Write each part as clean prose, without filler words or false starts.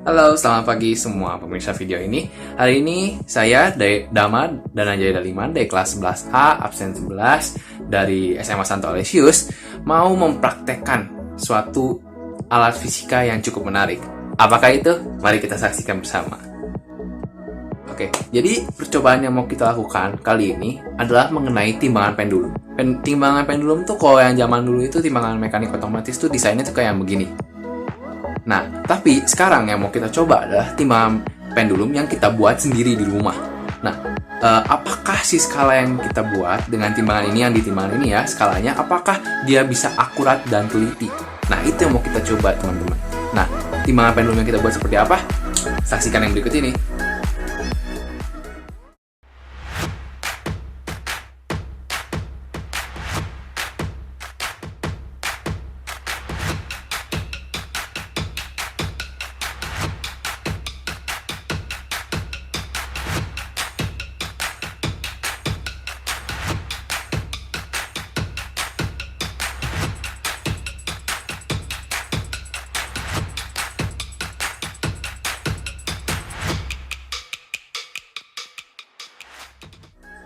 Halo, selamat pagi semua pemirsa video ini. Hari ini saya Dama Dananjaya Daliman dari kelas 11A, absen 11 dari SMA Santo Aloysius, mau mempraktekkan suatu alat fisika yang cukup menarik. Apakah itu? Mari kita saksikan bersama. Oke, jadi percobaan yang mau kita lakukan kali ini adalah mengenai timbangan pendulum. Timbangan pendulum tuh kalau yang zaman dulu itu timbangan mekanik otomatis tuh desainnya tuh kayak begini. Nah, tapi sekarang yang mau kita coba adalah timbangan pendulum yang kita buat sendiri di rumah. Nah, apakah si skala yang kita buat dengan timbangan ini, yang ditimbangan ini ya, skalanya, apakah dia bisa akurat dan teliti? Nah, itu yang mau kita coba, teman-teman. Nah, timbangan pendulum yang kita buat seperti apa? Saksikan yang berikut ini.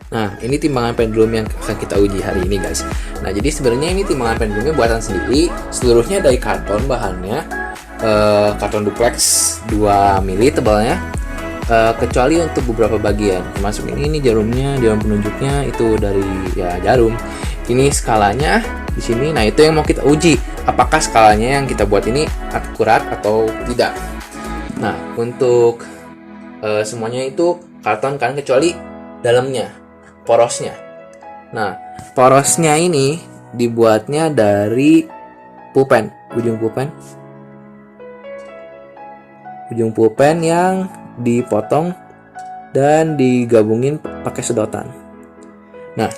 Nah, ini timbangan pendulum yang akan kita uji hari ini, guys. Nah, jadi sebenarnya ini timbangan pendulumnya buatan sendiri, seluruhnya dari karton bahannya, karton duplex 2 mili tebalnya, kecuali untuk beberapa bagian, termasuk ini jarumnya, jarum penunjuknya itu dari ya jarum. Ini skalanya di sini. Nah, itu yang mau kita uji, apakah skalanya yang kita buat ini akurat atau tidak. Nah, untuk semuanya itu karton kan, kecuali dalamnya, porosnya. Nah, porosnya ini dibuatnya dari pulpen, ujung pulpen yang dipotong dan digabungin pakai sedotan. Nah,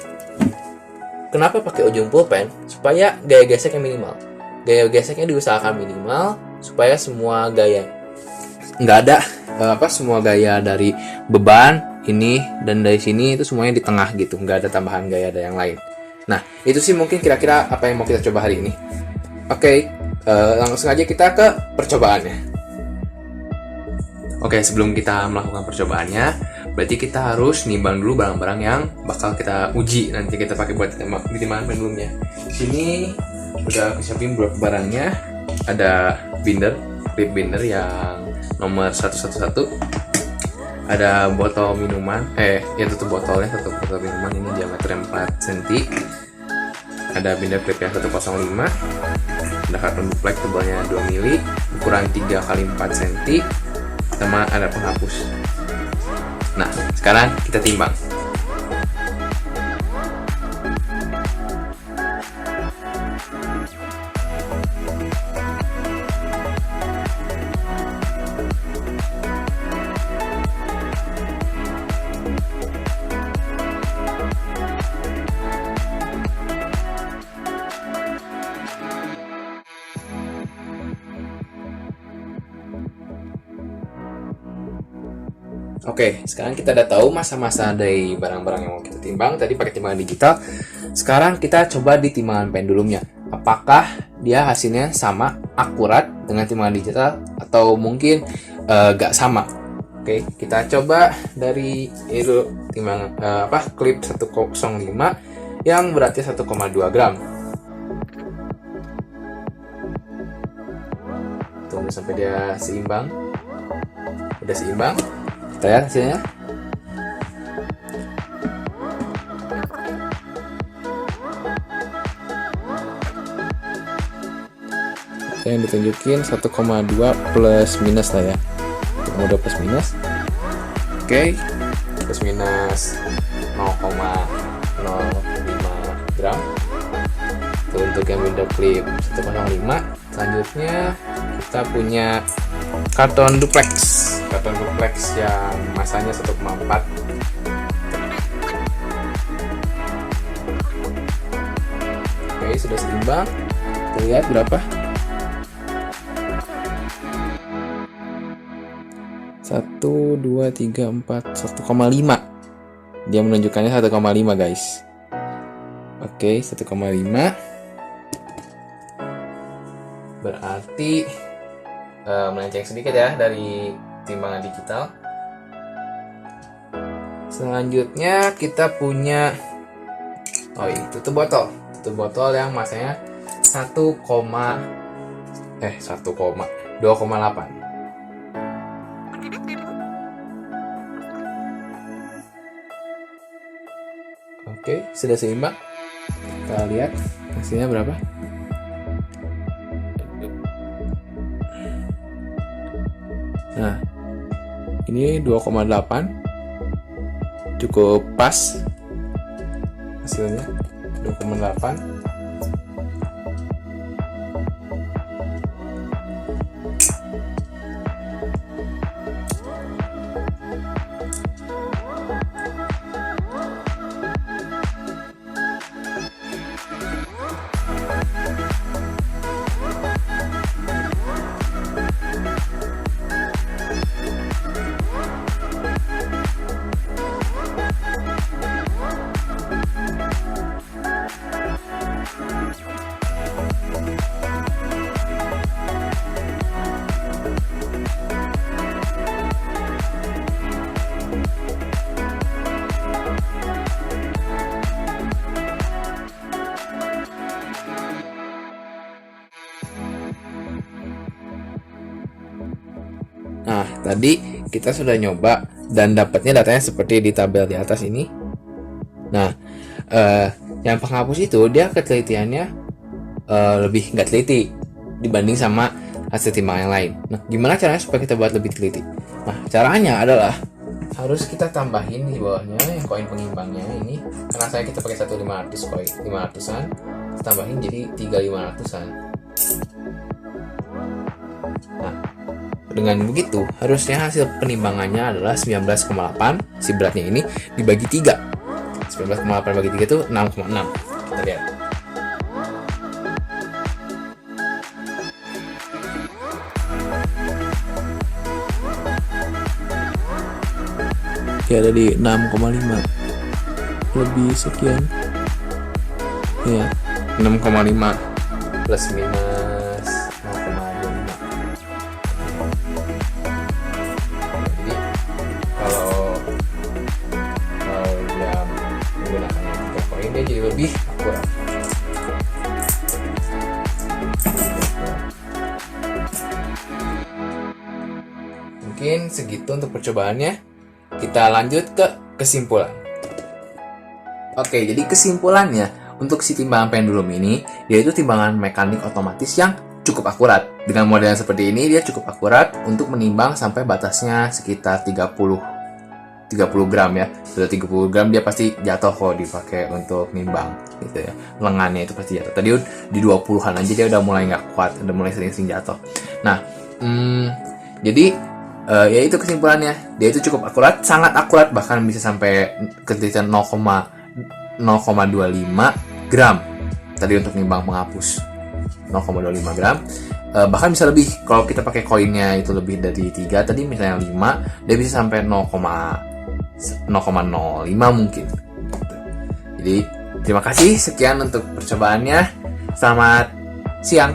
kenapa pakai ujung pulpen? Supaya gaya geseknya minimal. Gaya geseknya diusahakan minimal supaya semua gaya semua gaya dari beban ini dan dari sini itu semuanya di tengah gitu, nggak ada tambahan gaya ada yang lain. Nah, itu sih mungkin kira-kira apa yang mau kita coba hari ini. Oke, langsung aja kita ke percobaannya. Oke, sebelum kita melakukan percobaannya, berarti kita harus nimbang dulu barang-barang yang bakal kita uji nanti kita pakai buat timbangan pendulumnya. Di sini udah siapin beberapa barangnya. Ada clip binder yang nomor 111. Ada botol minuman, tutup botolnya, tutup botol minuman ini diameternya 4 cm. Ada binder clip yang 105. Ada karton duplex tebalnya 2 mili, ukuran 3 x 4 cm, sama ada penghapus. Nah, sekarang kita timbang. Oke, sekarang kita udah tahu masa-masa dari barang-barang yang mau kita timbang. Tadi pakai timbangan digital. Sekarang kita coba di timbangan pendulumnya. Apakah dia hasilnya sama, akurat dengan timbangan digital, atau mungkin gak sama? Oke, kita coba dari itu timbangan klip 105 yang beratnya 1,2 gram. Tunggu sampai dia seimbang. Udah seimbang. Kita lihat hasilnya. Yang ditunjukin 1,2 plus minus lah ya, 1,2 plus minus. Oke, plus minus 0,05 gram. Itu untuk yang binder clip 105. Selanjutnya kita punya karton duplex yang masanya 1,4. Oke, sudah seimbang. Kita lihat berapa. 1, 2, 3, 4, 1,5. Dia menunjukkannya 1,5, guys. Oke, 1,5. Berarti melenceng sedikit ya dari timbangan digital. Selanjutnya kita punya tutup botol yang masanya 2,8. Oke, sudah seimbang. Kita lihat hasilnya berapa. Nah, ini 2,8, cukup pas hasilnya, 2,8. Nah, tadi kita sudah nyoba dan dapatnya datanya seperti di tabel di atas ini. Nah, yang penghapus itu dia ketelitiannya lebih nggak teliti dibanding sama hasil timbangan yang lain. Nah, gimana caranya supaya kita buat lebih teliti? Nah, caranya adalah harus kita tambahin di bawahnya yang koin pengimbangnya ini. Karena kita pakai 1.500 koin 500-an, tambahin jadi 3.500-an. Nah, dengan begitu harusnya hasil penimbangannya adalah 19,8. Si beratnya ini dibagi 3. 19,8 bagi 3 itu 6,6. Kita lihat. Ya, ada di 6,5 lebih sekian ya, 6,5 plus minus 0,25. Jadi kalau dia menggunakan 3 koin dia jadi lebih akurat. Mungkin segitu untuk percobaannya. Kita lanjut ke kesimpulan. Oke, jadi kesimpulannya untuk si timbangan pendulum ini, yaitu timbangan mekanik otomatis yang cukup akurat. Dengan model seperti ini, dia cukup akurat untuk menimbang sampai batasnya sekitar 30 gram ya. Sudah 30 gram dia pasti jatuh kok dipakai untuk nimbang gitu ya. Lengannya itu pasti jatuh. Tadi di 20-an aja dia udah mulai nggak kuat, udah mulai sering-sering jatuh. Nah, jadi ya itu kesimpulannya, dia itu cukup akurat, sangat akurat, bahkan bisa sampai ketelitian 0,25 gram tadi untuk nimbang penghapus 0,25 gram, bahkan bisa lebih kalau kita pakai koinnya itu lebih dari 3, tadi misalnya 5, dia bisa sampai 0,05 mungkin. Jadi terima kasih, sekian untuk percobaannya, selamat siang.